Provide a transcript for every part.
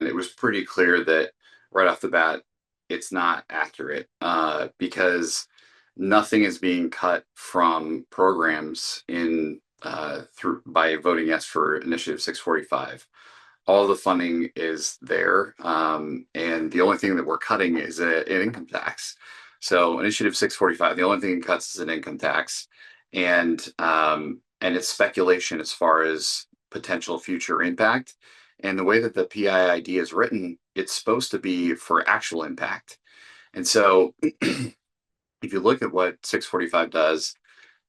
And it was pretty clear that right off the bat, it's not accurate because nothing is being cut from programs in through by voting yes for Initiative 645. All the funding is there, and the only thing that we're cutting is an income tax. So Initiative 645, the only thing it cuts is an income tax, and it's speculation as far as potential future impact. And the way that the PIID is written, it's supposed to be for actual impact. And so if you look at what 645 does,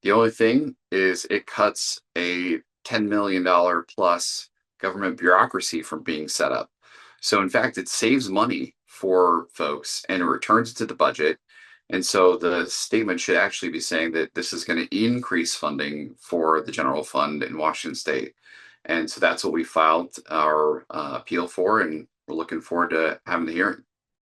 the only thing is it cuts a $10 million plus government bureaucracy from being set up. So, in fact, it saves money for folks and it returns it to the budget. And so the statement should actually be saying that this is going to increase funding for the general fund in Washington State. And so that's what we filed our appeal for, and we're looking forward to having the hearing.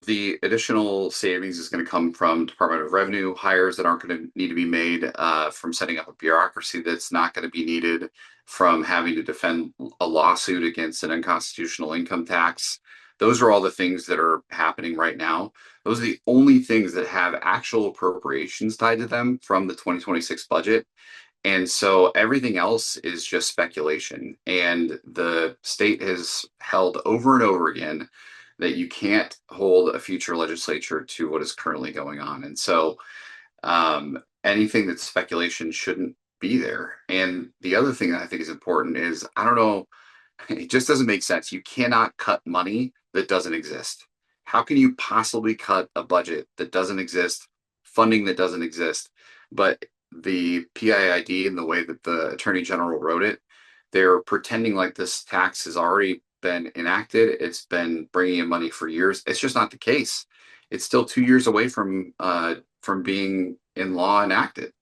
The additional savings is going to come from Department of Revenue hires that aren't going to need to be made, from setting up a bureaucracy that's not going to be needed, from having to defend a lawsuit against an unconstitutional income tax. Those are all the things that are happening right now. Those are the only things that have actual appropriations tied to them from the 2026 budget. And so everything else is just speculation. And the state has held over and over again that you can't hold a future legislature to what is currently going on. And so anything that's speculation shouldn't be there. And the other thing that I think is important is I don't know, it just doesn't make sense. You cannot cut money that doesn't exist. How can you possibly cut a budget that doesn't exist, funding that doesn't exist? But the PIID and the way that the Attorney General wrote it, they're pretending like this tax has already been enacted. It's been bringing in money for years. It's just not the case. It's still 2 years away from being in law enacted.